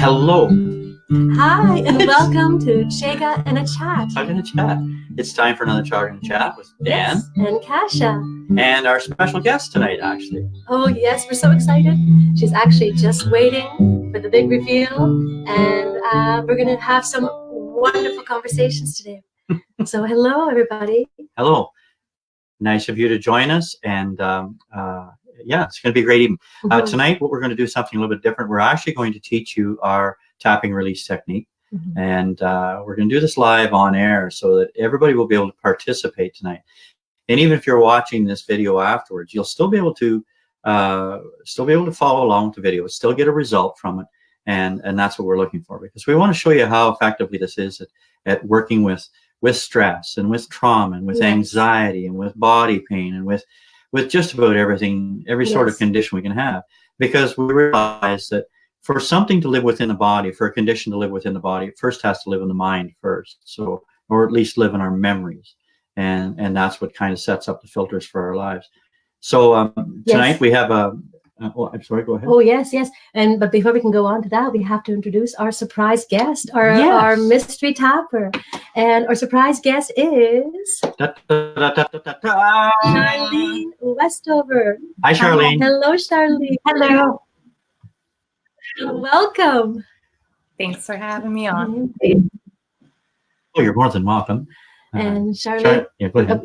Hello. Hi, and welcome to Chaga and a Chat. Chaga and a Chat. It's time for another Chaga and a Chat with Dan. Yes, and Kasia. And our special guest tonight, actually. Oh, yes, we're so excited. She's actually just waiting for the big reveal, and we're going to have some wonderful conversations today. So, hello, everybody. Hello. Nice of you to join us, and yeah, it's going to be a great evening. Tonight, what we're going to do is something a little bit different. We're actually going to teach you our tapping release technique, and we're going to do this live on air so that everybody will be able to participate tonight. And even if you're watching this video afterwards, you'll still be able to follow along with the video, still get a result from it, and that's what we're looking for, because we want to show you how effectively this is at working with stress and with trauma and with anxiety and with body pain and with just about everything, every sort of condition we can have, because we realize that for something to live within the body, for a condition to live within the body, it first has to live in the mind first, so, or at least live in our memories, and that's what kind of sets up the filters for our lives. So tonight we have a oh, I'm sorry, go ahead. Oh, yes. But before we can go on to that, we have to introduce our surprise guest, our mystery tapper. And our surprise guest is Charlene Westover. Hi, Charlene. Hello, Charlene. Hello. Welcome. Thanks for having me on. Oh, you're more than welcome. And Charlene, go ahead.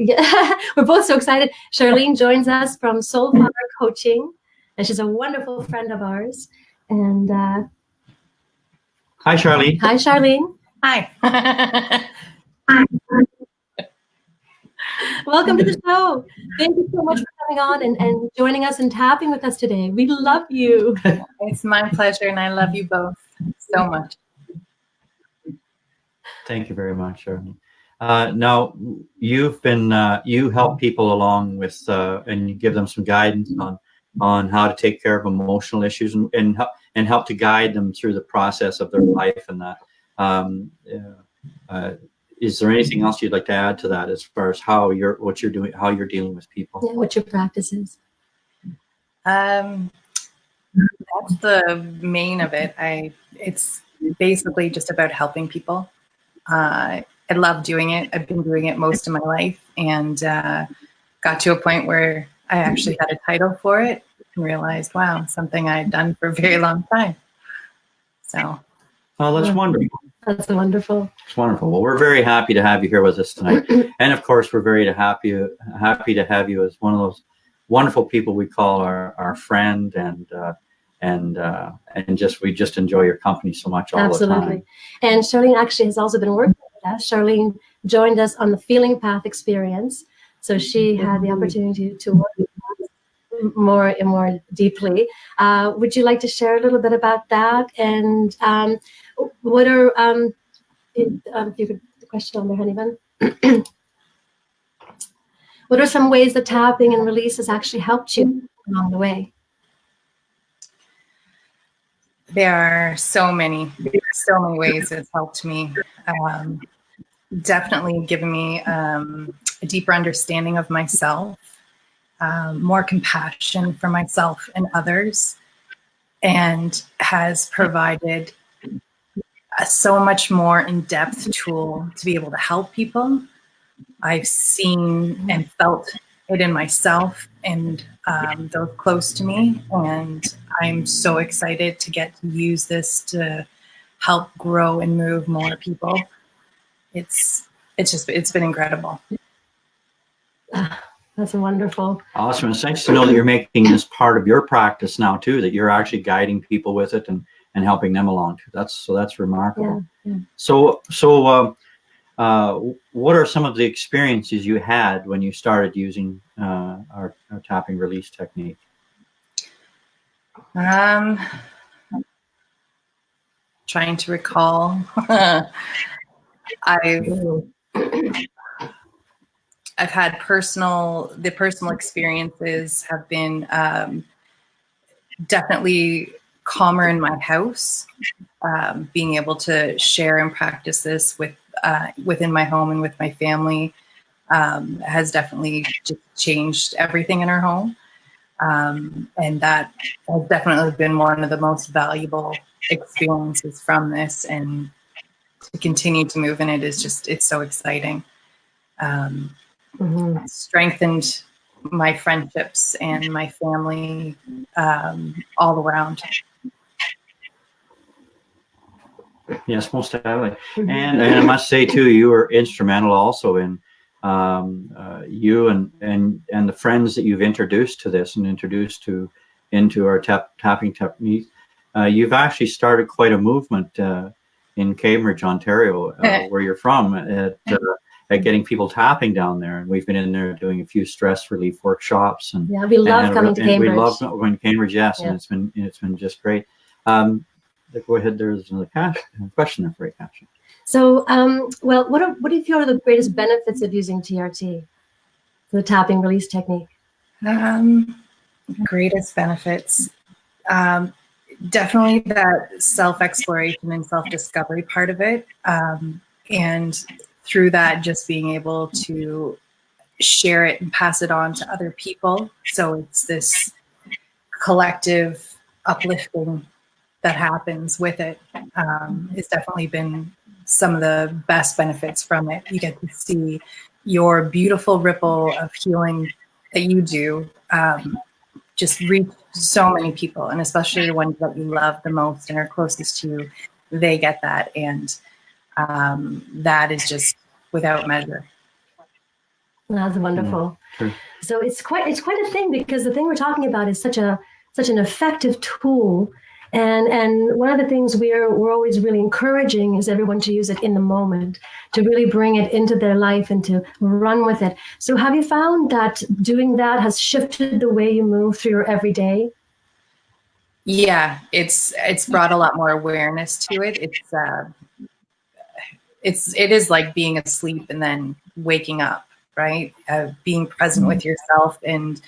We're both so excited. Charlene joins us from Soulffire Coaching. And she's a wonderful friend of ours. And hi, Charlene. Hi, Charlene. Hi. Welcome to the show. Thank you so much for coming on and joining us and tapping with us today. We love you. It's my pleasure, and I love you both so much. Thank you very much, Charlene. Now, you've been you help people along with and you give them some guidance on how to take care of emotional issues and help to guide them through the process of their life and that. Is there anything else you'd like to add to that as far as how you're dealing with people? Yeah, what your practice is? That's the main of it. It's basically just about helping people. I love doing it. I've been doing it most of my life, and got to a point where I actually had a title for it and realized, wow, something I'd done for a very long time. So. Oh, that's wonderful. That's wonderful. It's wonderful. Well, we're very happy to have you here with us tonight. And of course, we're very happy to have you as one of those wonderful people we call our friend, and we just enjoy your company so much all the time. And Charlene actually has also been working with us. Charlene joined us on the Feeling Path experience. So she had the opportunity to work with us more deeply. Would you like to share a little bit about that? And what are you could the question on there, Honeybun? What are some ways that tapping and release has actually helped you along the way? There are so many ways it's helped me. Definitely given me a deeper understanding of myself, more compassion for myself and others, and has provided a so much more in-depth tool to be able to help people. I've seen and felt it in myself and those close to me, and I'm so excited to get to use this to help grow and move more people. It's been incredible. That's wonderful. Awesome. It's nice to know that you're making this part of your practice now too, that you're actually guiding people with it and helping them along too. That's remarkable. Yeah. So what are some of the experiences you had when you started using our tapping release technique? Trying to recall. I've had personal experiences have been definitely calmer in my house. Being able to share and practice this within my home and with my family has definitely just changed everything in our home. And that has definitely been one of the most valuable experiences from this. And to continue to move in it is just, it's so exciting. Strengthened my friendships and my family all around. Yes, most definitely. And I must say too, you were instrumental also in you and the friends that you've introduced to this and introduced into our tapping technique. You've actually started quite a movement in Cambridge, Ontario, where you're from, at getting people tapping down there. And we've been in there doing a few stress relief workshops. And yeah, we love coming to Cambridge. We love going to Cambridge, yes, yeah. And it's been just great. Go ahead. There's another question there for you, Kasia. So, well, what do you feel are the greatest benefits of using tRt, the tapping release technique? Greatest benefits. Definitely that self-exploration and self-discovery part of it. And through that, just being able to share it and pass it on to other people. So it's this collective uplifting that happens with it. It's definitely been some of the best benefits from it. You get to see your beautiful ripple of healing that you do just reach so many people, and especially the ones that you love the most and are closest to you, they get that. And that is just without measure. That's wonderful. Sure. So it's quite a thing, because the thing we're talking about is such an effective tool. And one of the things we're always really encouraging is everyone to use it in the moment, to really bring it into their life and to run with it. So have you found that doing that has shifted the way you move through your everyday? Yeah, it's brought a lot more awareness to it. It is like being asleep and then waking up, right? Being present with yourself and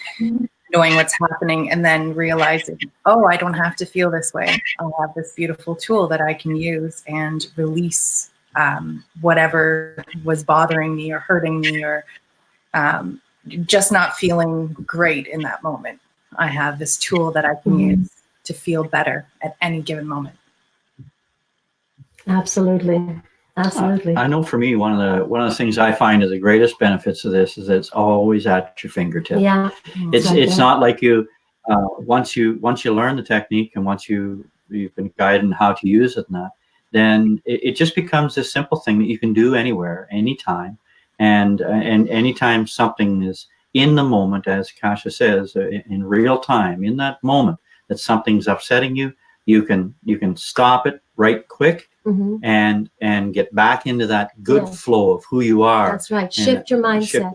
knowing what's happening, and then realizing, oh, I don't have to feel this way. I have this beautiful tool that I can use and release whatever was bothering me or hurting me or just not feeling great in that moment. I have this tool that I can use to feel better at any given moment. Absolutely. Absolutely. I know for me, one of the things I find is the greatest benefits of this is that it's always at your fingertips. Yeah. It's not like you once you learn the technique and once you've been guided on how to use it and that, then it just becomes this simple thing that you can do anywhere, anytime, and anytime something is in the moment, as Kasia says, in real time, in that moment that something's upsetting you, you can stop it right quick. And get back into that good flow of who you are. That's right. Shift your mindset.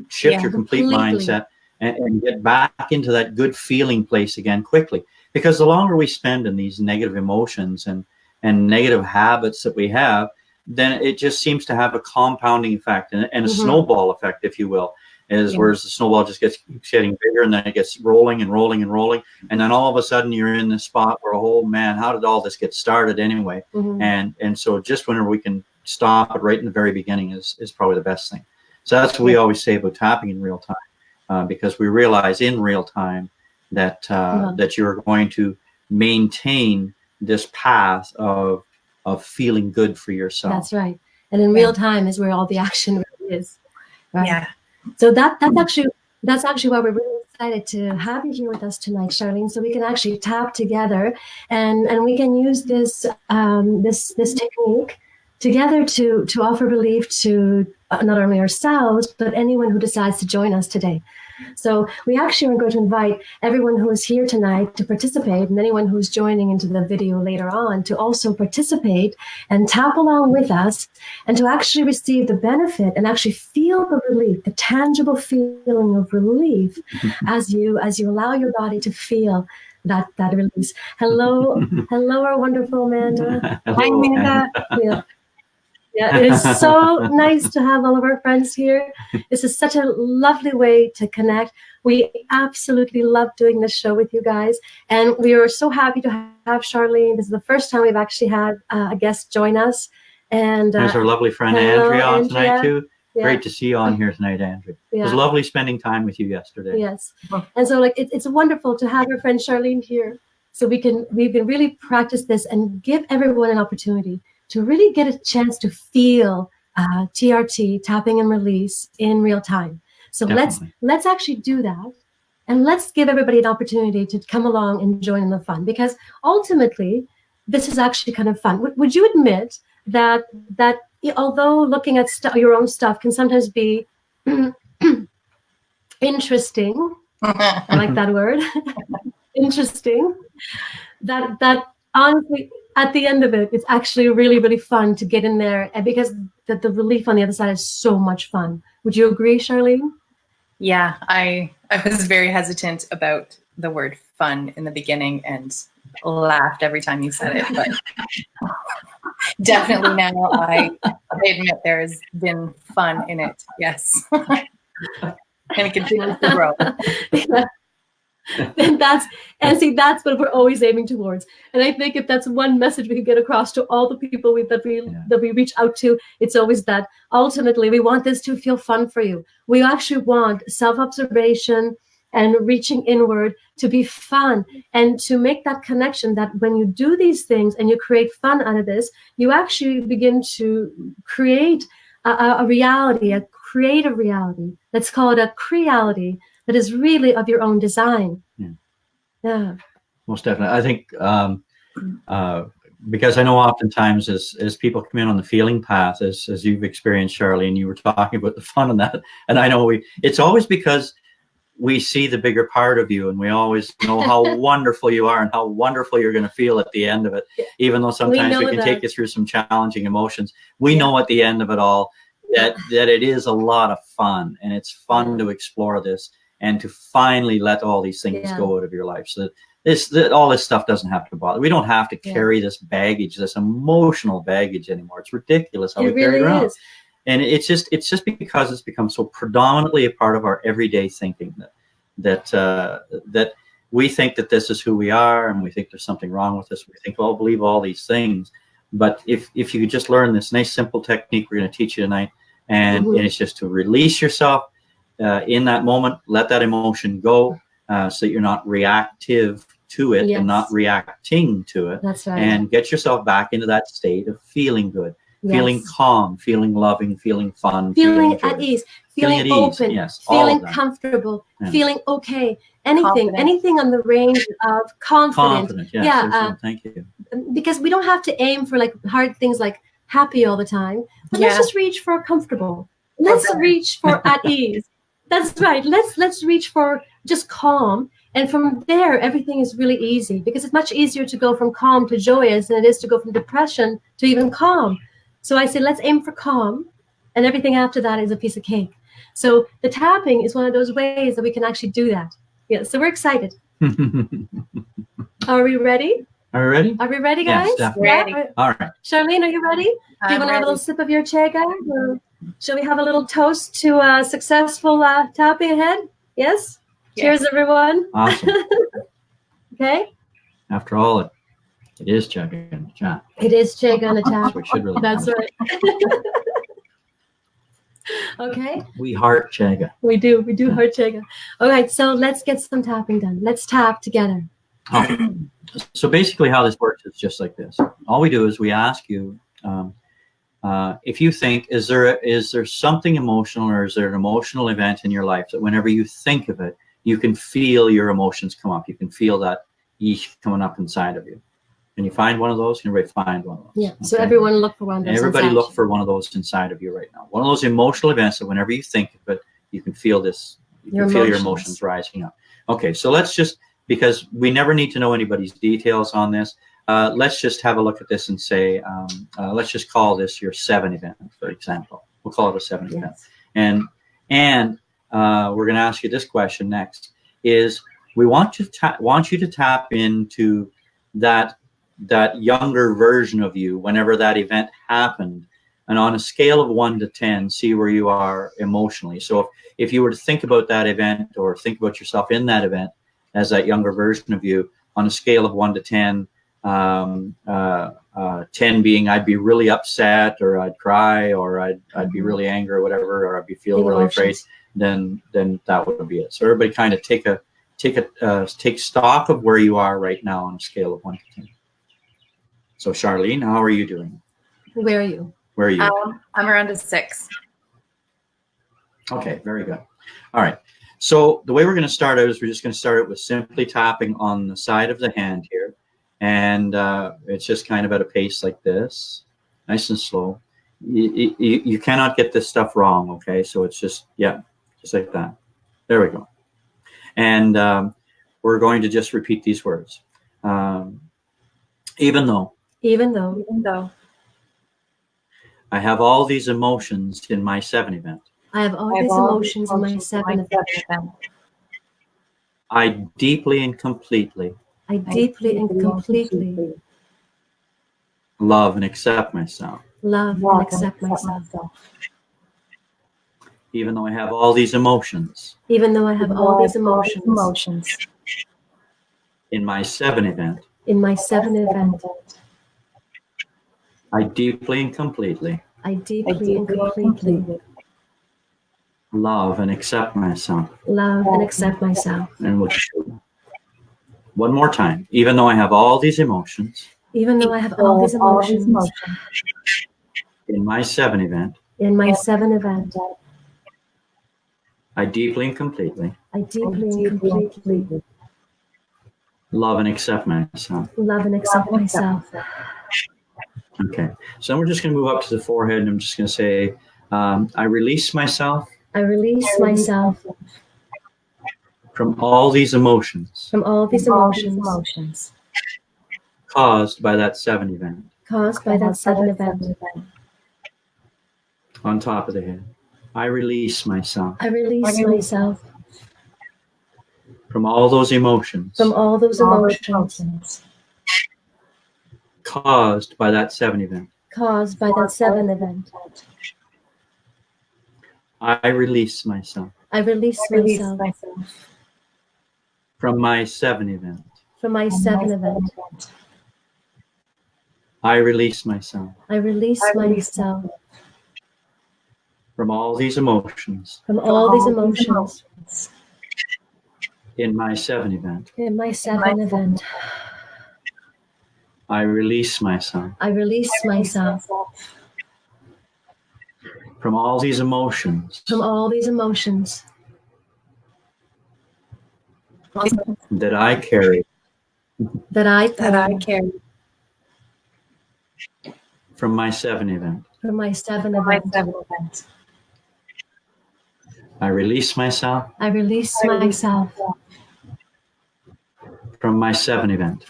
Shift your complete mindset and get back into that good feeling place again quickly. Because the longer we spend in these negative emotions and negative habits that we have, then it just seems to have a compounding effect and a snowball effect, if you will. Whereas the snowball just keeps getting bigger, and then it gets rolling and rolling and rolling, and then all of a sudden you're in this spot where, oh man, how did all this get started anyway? And so just whenever we can stop it right in the very beginning is probably the best thing. So that's what we always say about tapping in real time, because we realize in real time that that you're going to maintain this path of feeling good for yourself. That's right. And in real time is where all the action really is. Right? Yeah. So that's actually why we're really excited to have you here with us tonight, Charlene, so we can actually tap together and we can use this this technique together to offer relief to not only ourselves, but anyone who decides to join us today. So we actually are going to invite everyone who is here tonight to participate, and anyone who's joining into the video later on to also participate and tap along with us, and to actually receive the benefit and actually feel the relief, the tangible feeling of relief as you allow your body to feel that release. Hello, our wonderful Amanda. Hi, Amanda. Yeah, it is so nice to have all of our friends here. This is such a lovely way to connect. We absolutely love doing this show with you guys. And we are so happy to have Charlene. This is the first time we've actually had a guest join us. And there's our lovely friend Andrea on tonight too. Great to see you on here tonight, Andrew. It was lovely spending time with you yesterday. Yes. And so like it's wonderful to have our friend Charlene here. So we can really practice this and give everyone an opportunity to really get a chance to feel tRt, tapping and release, in real time. So let's actually do that. And let's give everybody an opportunity to come along and join in the fun, because ultimately, this is actually kind of fun. Would you admit that although looking at your own stuff can sometimes be interesting, I like that word, interesting, that honestly, at the end of it, it's actually really, really fun to get in there, and because the relief on the other side is so much fun. Would you agree, Charlene? Yeah, I was very hesitant about the word fun in the beginning and laughed every time you said it, but definitely now I admit there has been fun in it. Yes. And it continues to grow. And that's what we're always aiming towards. And I think if that's one message we can get across to all the people that we reach out to, it's always that ultimately we want this to feel fun for you. We actually want self-observation and reaching inward to be fun, and to make that connection that when you do these things and you create fun out of this, you actually begin to create a reality, a creative reality. Let's call it a creality that is really of your own design. Yeah. Most definitely. I think because I know oftentimes as people come in on the feeling path, as you've experienced, Charlene, you were talking about the fun in that, and I know it's always because we see the bigger part of you, and we always know how wonderful you are and how wonderful you're going to feel at the end of it. Even though sometimes we can take you through some challenging emotions, we know at the end of it all that it is a lot of fun, and it's fun to explore this and to finally let all these things go out of your life, so that all this stuff doesn't have to bother. We don't have to carry this baggage, this emotional baggage anymore. It's ridiculous how we carry it around. And it's just because it's become so predominantly a part of our everyday thinking that we think that this is who we are, and we think there's something wrong with us. We think, well, believe all these things. But if you could just learn this nice simple technique we're going to teach you tonight, and it's just to release yourself in that moment, let that emotion go, so that you're not reactive to it and not reacting to it. That's right. And get yourself back into that state of feeling good. Feeling calm, feeling loving, feeling fun, feeling at ease, feeling open, feeling comfortable, feeling okay. Anything on the range of confident. Thank you. Because we don't have to aim for like hard things like happy all the time, but let's just reach for comfortable. Let's reach for at ease. That's right. Let's reach for just calm. And from there, everything is really easy, because it's much easier to go from calm to joyous than it is to go from depression to even calm. So I say, let's aim for calm, and everything after that is a piece of cake. So the tapping is one of those ways that we can actually do that. Yeah, so we're excited. Are we ready? Are we ready? Are we ready, guys? Yes, definitely. Ready. All right. Charlene, are you ready? Do you want to have a little sip of your Chaga? Or shall we have a little toast to a successful tapping ahead? Yes? Cheers, everyone. Awesome. Okay. After all, it is Chaga in the chat. It is Chaga in the chat. So it should really That's right. Okay. We heart Chaga. We do heart Chaga. All right, so let's get some tapping done. Let's tap together. Okay. So basically how this works is just like this. All we do is we ask you, if you think, is there something emotional, or is there an emotional event in your life that whenever you think of it, you can feel your emotions come up. You can feel that yeesh coming up inside of you. Can you find one of those? Can everybody find one of those? Yeah. Okay. So everyone look for one of those. Everybody look for one of those inside of you right now. One of those emotional events that whenever you think of it, you can feel this. You can feel your emotions rising up. Okay. So let's just, because we never need to know anybody's details on this, let's just have a look at this and say, let's just call this your 7 event, for example. We'll call it a 7 event. And we're going to ask you this question next. Is we want you to tap into that younger version of you whenever that event happened, and on a scale of 1 to 10, see where you are emotionally. So if you were to think about that event, or think about yourself in that event as that younger version of you, on a scale of 1 to 10, 10 being I'd be really upset, or I'd cry, or I'd be really angry, or whatever, or I'd be feeling really afraid, then that would be it. So everybody kind of take stock of where you are right now on a scale of 1 to 10. So Charlene, how are you doing? Where are you? Where are you? I'm around a 6. Okay, very good. All right. So the way we're going to start out is we're just going to start it with simply tapping on the side of the hand here. And it's just kind of at a pace like this, nice and slow. You cannot get this stuff wrong, okay? So it's just, yeah, just like that. There we go. And we're going to just repeat these words. Even though I have all these emotions in my 7 event. I have all these emotions in my 7 event. I deeply and completely love and accept myself. Even though I have all these emotions. In my 7 event. I deeply and completely love and accept myself. And we'll show one more time. Even though I have all these emotions. In my 7 event. I deeply and completely love and accept myself. Okay. So we're just going to move up to the forehead, and I'm just going to say, I release myself. From all these emotions. Caused by that 7 event. On top of the head. I release myself. From all those emotions. Caused by that 7 event. I release myself. From my 7 event. I release myself. From all these emotions. In my 7 event. I release myself. From all these emotions. That I carry. From my 7 event. I release myself. From my 7 event.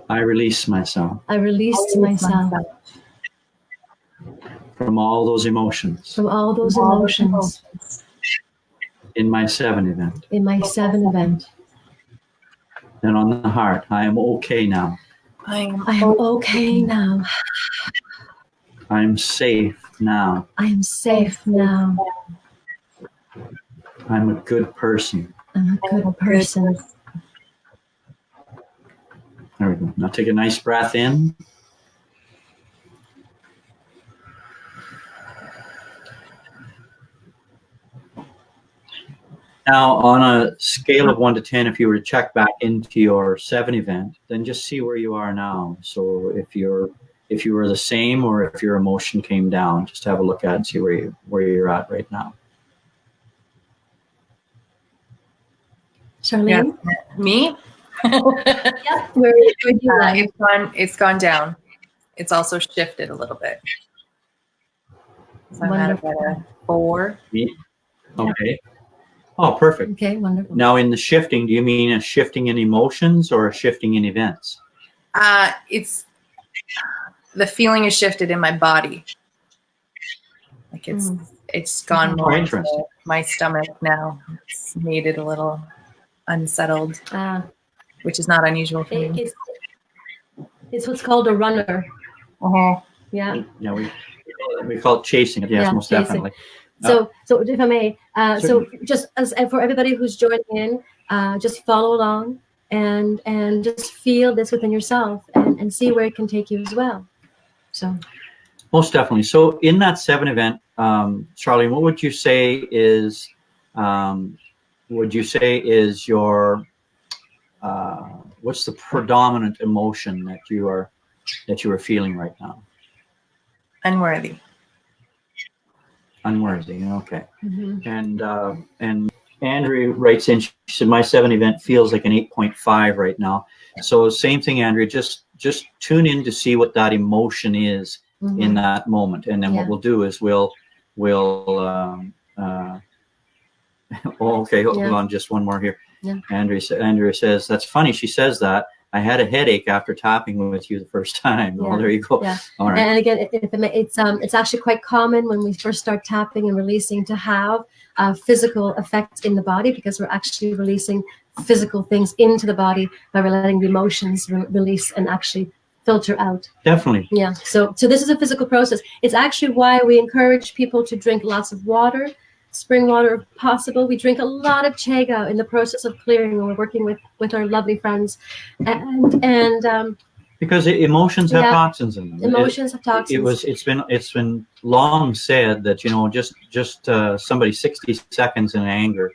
I release myself. From all those emotions. In my 7 event. And on the heart, I am okay now. I am okay now. I am safe now. I'm I'm a good person. There we go. Now take a nice breath in. Now, on a scale of 1 to 10, if you were to check back into your 7 event, then just see where you are now. So if you were the same, or if your emotion came down, just have a look at it and see where you're at right now. Charlene? Yeah. Me? Yeah. Where would you like? It's gone down. It's also shifted a little bit. So I'm at about a 4. Me? Okay. Oh, perfect. Okay, wonderful. Now, in the shifting, do you mean a shifting in emotions or a shifting in events? It's the feeling is shifted in my body. Like it's gone more into my stomach now. It's made it a little unsettled, which is not unusual for me. It's what's called a runner. Yeah. Yeah, we call it chasing it. Yes, yeah, most chasing. Definitely. So if I may, so just as for everybody who's joining in, just follow along. and just feel this within yourself and see where it can take you as well. So most definitely. So in that 7 event, Charlene, what would you say is your what's the predominant emotion that you are feeling right now? Unworthy. Unworthy. Okay. And Andrea writes in, she said, my 7 event feels like an 8.5 right now. So same thing, Andrea, just tune in to see what that emotion is in that moment. And then what we'll do is we'll okay, hold on, just one more here. Yeah. Andrea says, that's funny. She says that. I had a headache after tapping with you the first time. Yeah. Oh, there you go. Yeah. All right. And again, it's actually quite common when we first start tapping and releasing to have physical effects in the body, because we're actually releasing physical things into the body by letting the emotions release and actually filter out. Definitely. Yeah. So this is a physical process. It's actually why we encourage people to drink lots of water, spring water if possible. We drink a lot of Chaga in the process of clearing when we're working with our lovely friends, and because emotions have toxins in them. Emotions have toxins. It's been long said that just somebody 60 seconds in anger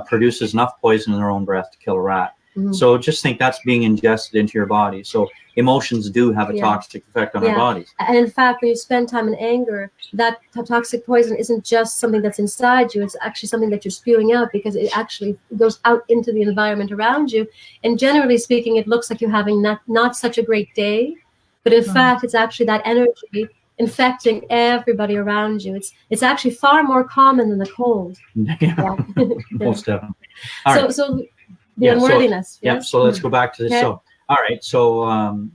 produces enough poison in their own breath to kill a rat. So just think that's being ingested into your body. So emotions do have a toxic effect on our bodies. And in fact, when you spend time in anger, that toxic poison isn't just something that's inside you. It's actually something that you're spewing out, because it actually goes out into the environment around you. And generally speaking, it looks like you're having not such a great day. But in fact, it's actually that energy infecting everybody around you. It's actually far more common than the cold. Most definitely. All right. So the unworthiness. So let's go back to this. Okay. So, all right. So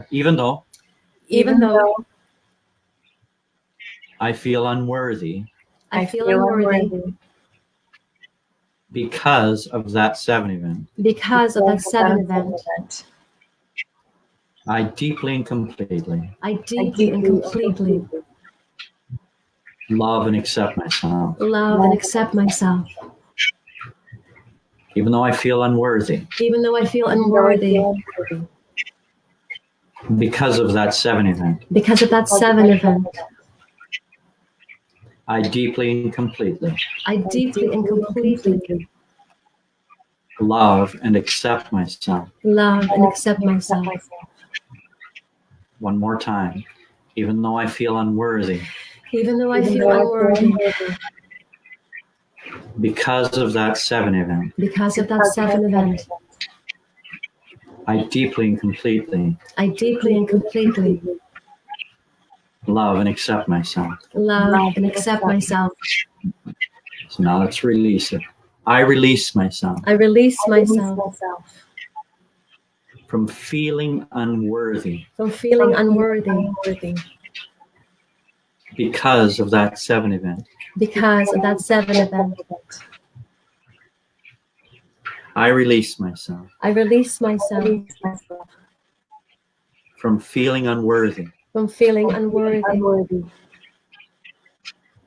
even though I feel unworthy, because of that 7 event. Because of that 7 event. I deeply and completely love and accept myself. Even though I feel unworthy. Because of that 7 event. I deeply and completely love and accept myself. One more time. Even though I feel unworthy. Because of that 7 event. I deeply and completely love and accept myself. So now let's release it. I release myself. From feeling unworthy. Because of that 7 event. I release myself. From feeling unworthy.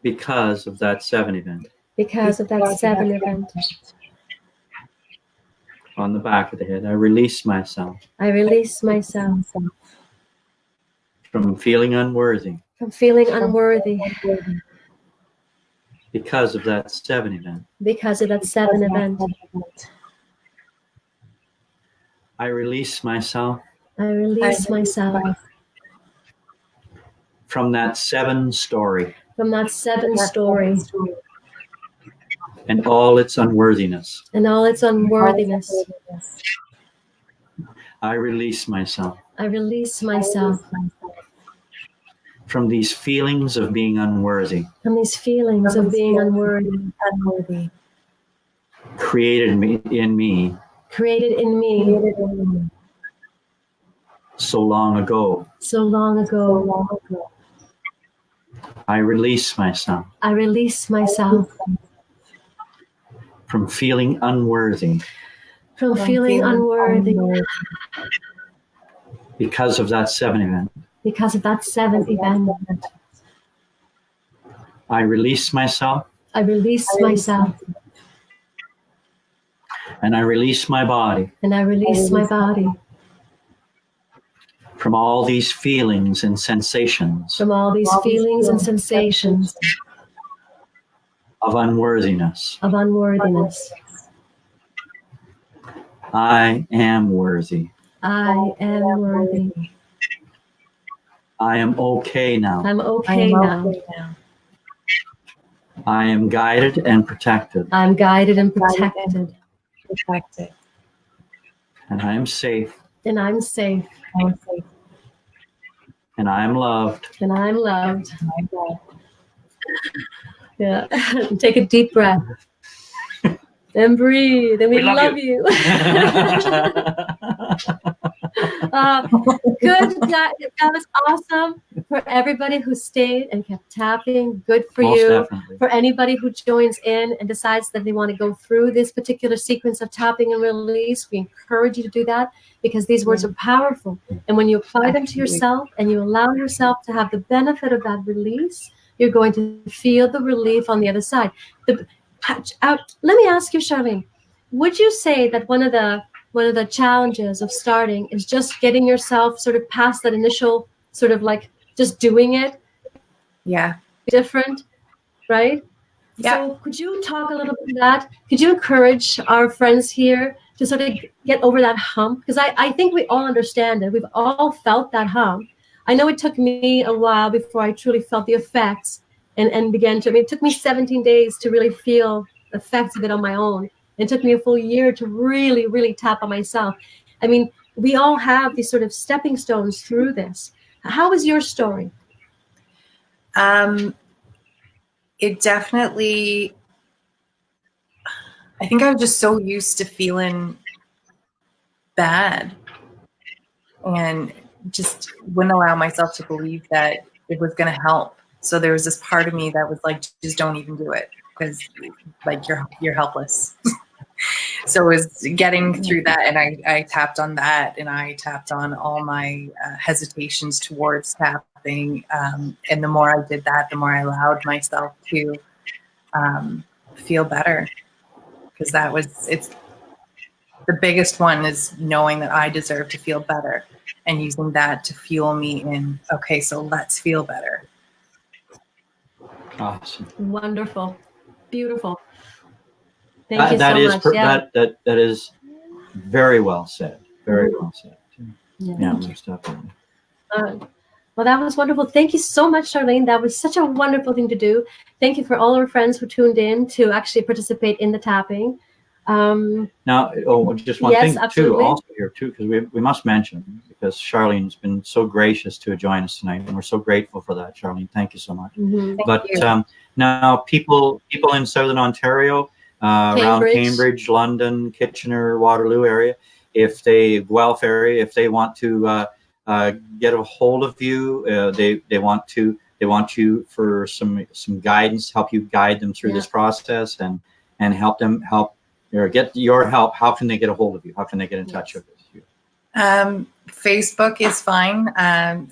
Because of that 7 event. On the back of the head, I release myself. From feeling unworthy. Because of that 7 event. I release myself. From that 7 story. And all its unworthiness. I release myself. From these feelings of being unworthy. Created in me. So long ago. I release myself. From feeling unworthy. Because of that 7 event. I release myself. And I release my body And I release my body from all these feelings and sensations from all these feelings and sensations of unworthiness. of unworthiness. I am worthy. I am worthy. I am okay now. I'm okay now. I am guided and protected. I'm guided and protected. And I am safe. And I'm safe. And I am loved. And I'm loved. Yeah. Take a deep breath. And breathe. And we love you. Good. That was awesome for everybody who stayed and kept tapping. Good for Most you. definitely. For anybody who joins in and decides that they want to go through this particular sequence of tapping and release, we encourage you to do that because these words are powerful. And when you apply them to yourself and you allow yourself to have the benefit of that release, you're going to feel the relief on the other side. Let me ask you, Charlene, would you say that one of the challenges of starting is just getting yourself sort of past that initial sort of like just doing it? Yeah. Different, right? Yeah. So could you talk a little bit about that? Could you encourage our friends here to sort of get over that hump? Because I think we all understand it. We've all felt that hump. I know it took me a while before I truly felt the effects and began to, I mean, it took me 17 days to really feel the effects of it on my own. It took me a full year to really, really tap on myself. I mean, we all have these sort of stepping stones through this. How was your story? It definitely, I think I was just so used to feeling bad and just wouldn't allow myself to believe that it was going to help. So there was this part of me that was like, just don't even do it because like you're helpless. So it was getting through that, and I tapped on that, and I tapped on all my hesitations towards tapping. And the more I did that, the more I allowed myself to feel better, because it's the biggest one is knowing that I deserve to feel better and using that to fuel me in, okay, so let's feel better. Awesome. Wonderful. Beautiful. Thank you so much. That is very well said. Very well said. Yeah, most definitely. Well, that was wonderful. Thank you so much, Charlene. That was such a wonderful thing to do. Thank you for all our friends who tuned in to actually participate in the tapping. Now, just one thing absolutely. too, also here too, because we must mention, because Charlene's been so gracious to join us tonight, and we're so grateful for that, Charlene. Thank you so much. But now, people in Southern Ontario, around Cambridge, London, Kitchener, Waterloo area, Guelph area, if they want to get a hold of you, they want you for some guidance, help you guide them through this process, and help or get your help. How can they get a hold of you? How can they get in touch with you? Facebook is fine.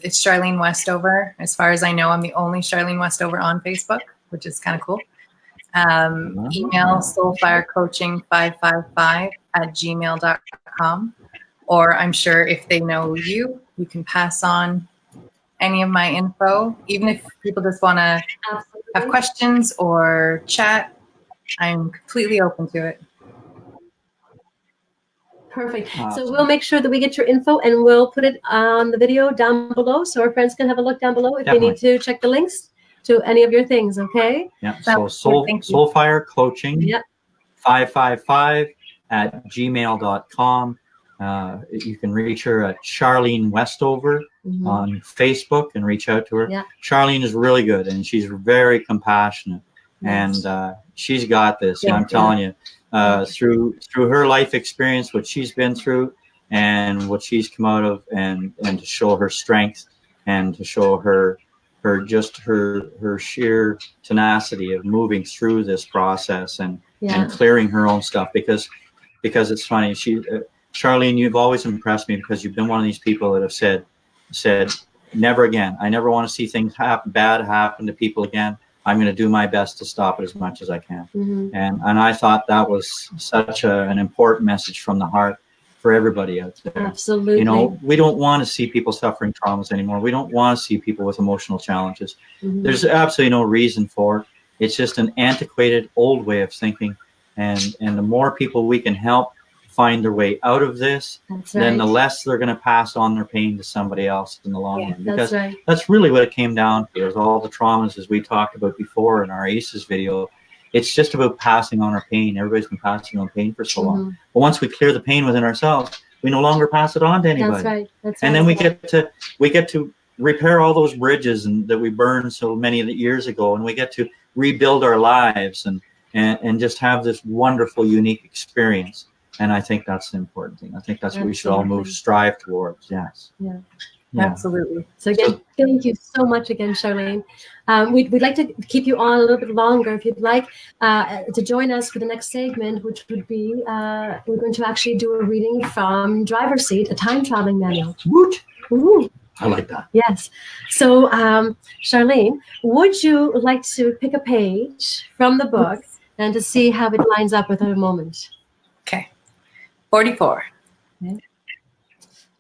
It's Charlene Westover. As far as I know, I'm the only Charlene Westover on Facebook, which is kind of cool. Email soulfirecoaching555@gmail.com. Or I'm sure if they know you can pass on any of my info. Even if people just want to have questions or chat, I'm completely open to it. Perfect. So we'll make sure that we get your info and we'll put it on the video down below so our friends can have a look down below if they need to check the links to any of your things, okay? Yeah, so Soulffire Coaching 555@gmail.com. You can reach her at Charlene Westover on Facebook and reach out to her. Yeah. Charlene is really good, and she's very compassionate, and she's got this. Yeah, I'm telling you, through her life experience, what she's been through, and what she's come out of, and to show her strength, and to show her sheer tenacity of moving through this process and clearing her own stuff, because it's funny. Charlene, you've always impressed me because you've been one of these people that have said, never again. I never want to see things bad happen to people again. I'm going to do my best to stop it as much as I can. Mm-hmm. And I thought that was such an important message from the heart for everybody out there. Absolutely. You know, we don't want to see people suffering traumas anymore. We don't want to see people with emotional challenges. Mm-hmm. There's absolutely no reason for it. It's just an antiquated old way of thinking. And the more people we can help find their way out of this, then the less they're going to pass on their pain to somebody else in the long run. Because that's really what it came down to, is all the traumas, as we talked about before in our ACEs video. It's just about passing on our pain. Everybody's been passing on pain for so long. But once we clear the pain within ourselves, we no longer pass it on to anybody. That's right. That's and right. then we get to repair all those bridges that we burned so many years ago, and we get to rebuild our lives and just have this wonderful, unique experience. And I think that's the important thing. I think that's what we should all strive towards. Yes. Yeah. Absolutely. So again, thank you so much again, Charlene. We'd like to keep you on a little bit longer if you'd like to join us for the next segment, which would be we're going to actually do a reading from Driver's Seat, a time traveling manual. Woot! Ooh. I like that. Yes. So, Charlene, would you like to pick a page from the book and to see how it lines up with our moment? Okay. 44. Okay.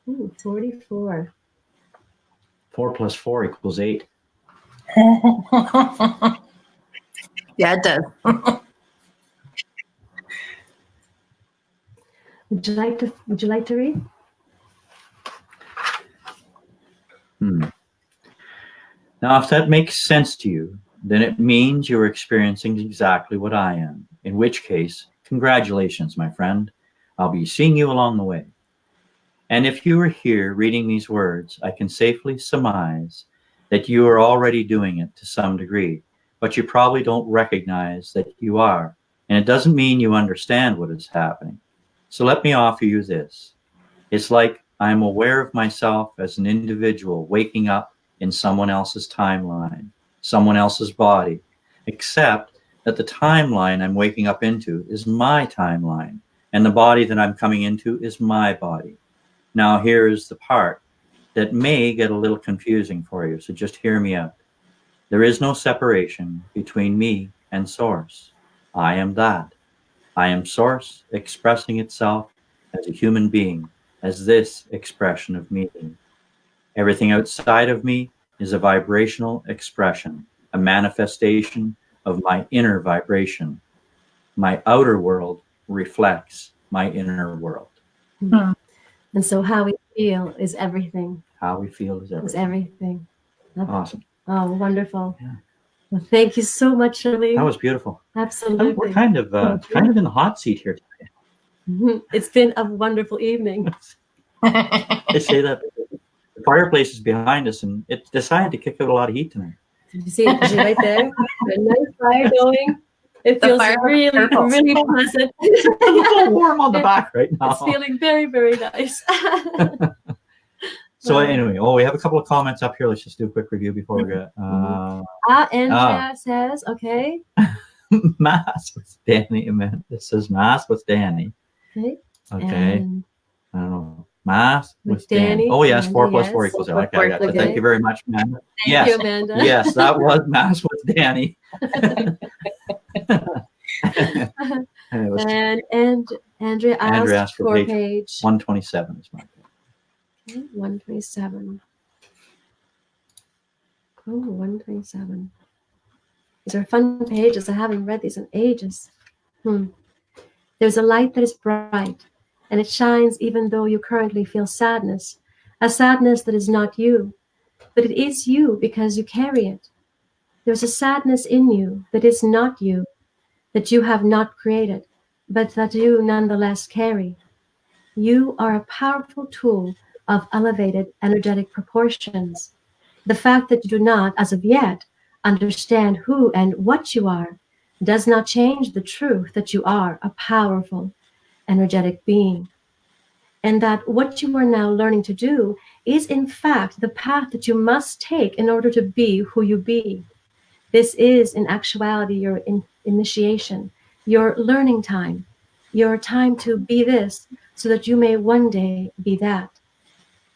Ooh, 44. 4 + 4 = 8. Yeah, it does. Would you like to read? Now, if that makes sense to you, then it means you're experiencing exactly what I am. In which case, congratulations, my friend. I'll be seeing you along the way. And if you are here reading these words, I can safely surmise that you are already doing it to some degree, but you probably don't recognize that you are. And it doesn't mean you understand what is happening. So let me offer you this. It's like I'm aware of myself as an individual waking up in someone else's timeline, someone else's body, except that the timeline I'm waking up into is my timeline, and the body that I'm coming into is my body. Now, here's the part that may get a little confusing for you, so just hear me out. There is no separation between me and Source. I am that. I am Source expressing itself as a human being, as this expression of me. Everything outside of me is a vibrational expression, a manifestation of my inner vibration. My outer world reflects my inner world. Mm-hmm. And so how we feel is everything. How we feel is everything. Is everything. Awesome. Oh, wonderful. Yeah. Well, thank you so much, Charlene. That was beautiful. Absolutely. We're kind of in the hot seat here today. Mm-hmm. It's been a wonderful evening. They say that the fireplace is behind us, and it decided to kick out a lot of heat tonight. You see it right there? A nice fire going. It feels really, really pleasant. It's a little warm on the back right now. It's feeling very, very nice. So anyway, we have a couple of comments up here. Let's just do a quick review before we get. Andrea says, okay. Mass with Danny. This says Mass with Danny. Okay. And I don't know. Mass with Danny. Danny. Oh, yes. 4 yes. + 4 = 8. Okay, I got that. Thank you very much, Amanda. Thank you, Amanda. Yes, that was Mass with Danny. And Andrea asked for page 127 is my page. Okay, 127. Oh, 127. These are fun pages. I haven't read these in ages. There's a light that is bright, and it shines even though you currently feel sadness, a sadness that is not you, but it is you because you carry it. There's a sadness in you that is not you, that you have not created, but that you nonetheless carry. You are a powerful tool of elevated energetic proportions. The fact that you do not, as of yet, understand who and what you are does not change the truth that you are a powerful, energetic being. And that what you are now learning to do is, in fact, the path that you must take in order to be who you be. This is, in actuality, your initiation, your learning time, your time to be this so that you may one day be that.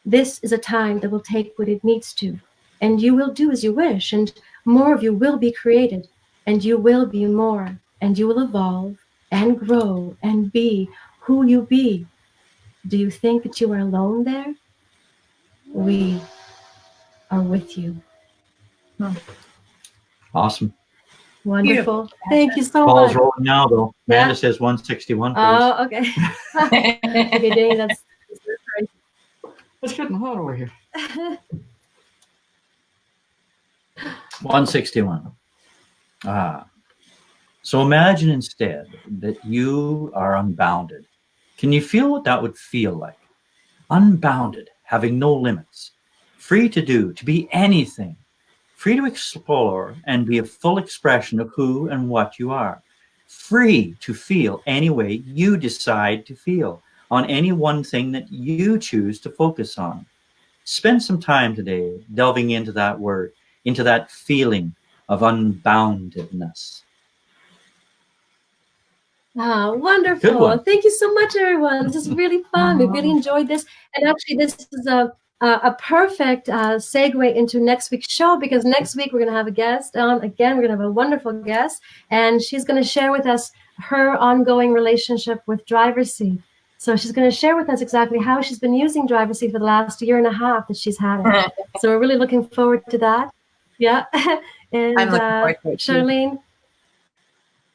This is a time that will take what it needs to. and you will do as you wish, and more of you will be created, and you will be more, and you will evolve and grow and be who you be. Do you think that you are alone there? We are with you. Awesome. Wonderful. Thank you so Ball's much. rolling now, though. Yeah. Amanda says 161, please. Oh, okay. Okay, Danny, that's It's getting hot over here. 161. So imagine instead that you are unbounded. Can you feel what that would feel like? Unbounded, having no limits, free to do, to be anything, free to explore and be a full expression of who and what you are, free to feel any way you decide to feel on any one thing that you choose to focus on. Spend some time today delving into that word, into that feeling of unboundedness. wonderful. Good one. Thank you so much, everyone. This is really fun. We really enjoyed this. And actually, this is a perfect segue into next week's show, because next week we're going to have a guest on. Again, we're going to have a wonderful guest, and she's going to share with us her ongoing relationship with driver's seat. So she's going to share with us exactly how she's been using driver's seat for the last year and a half that she's had it. So we're really looking forward to that. Yeah. And I'm looking forward to it too. Charlene.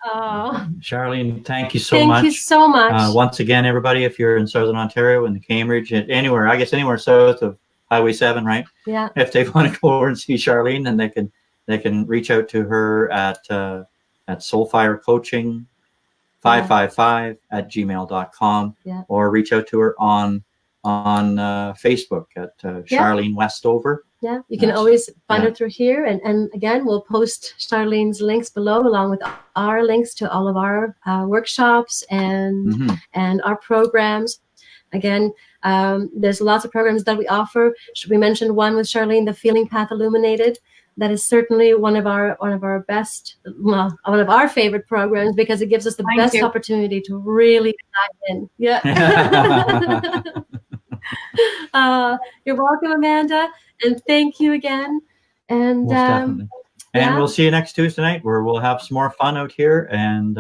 Oh, Charlene, thank you so thank much. you so much. Once again, everybody, if you're in Southern Ontario, in the Cambridge, anywhere, I guess anywhere south of Highway 7, right? Yeah. If they want to go over and see Charlene, then they can reach out to her at Soulffire Coaching 555@gmail.com, or reach out to her on Facebook at Charlene Westover. Yeah, you can always find her through here. And again, we'll post Charlene's links below, along with our links to all of our workshops and our programs. Again, there's lots of programs that we offer. We mentioned one with Charlene, the Feeling Path Illuminated. That is certainly one of our best, well, one of our favorite programs, because it gives us the best opportunity to really dive in. Yeah. You're welcome, Amanda, and thank you again. And most definitely. And we'll see you next Tuesday night, where we'll have some more fun out here, and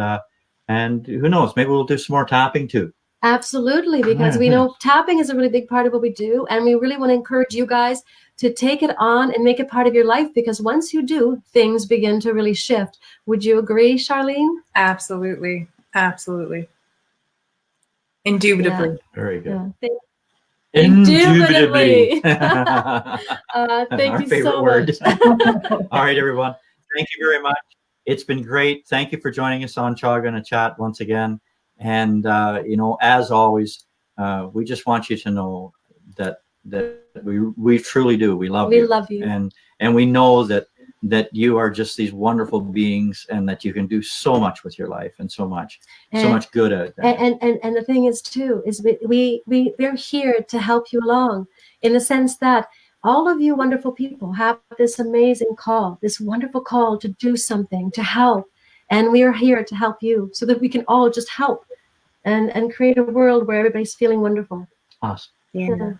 who knows, maybe we'll do some more tapping too. Absolutely, because we know tapping is a really big part of what we do, and we really want to encourage you guys to take it on and make it part of your life, because once you do, things begin to really shift. Would you agree, Charlene? Absolutely. Absolutely. Indubitably. Yeah. Very good. Yeah. Indubitably. Thank you so word. much. All right, everyone. Thank you very much. It's been great. Thank you for joining us on Chaga and a Chat once again. And, as always, we just want you to know that we truly do. We love you. We love you. And we know that you are just these wonderful beings, and that you can do so much with your life, and so much good out there. And the thing is too, is we're here to help you along, in the sense that all of you wonderful people have this amazing call, this wonderful call to do something, to help. And we are here to help you, so that we can all just help and create a world where everybody's feeling wonderful. Awesome. Yeah.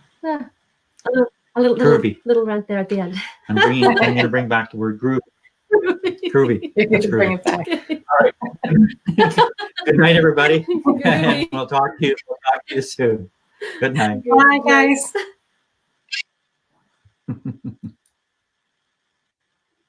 A little rant there at the end. I'm going to bring back the word groovy. Groovy. That's Bring groovy. it back. All right. Good night, everybody. And we'll talk to you soon. Good night. Bye, guys.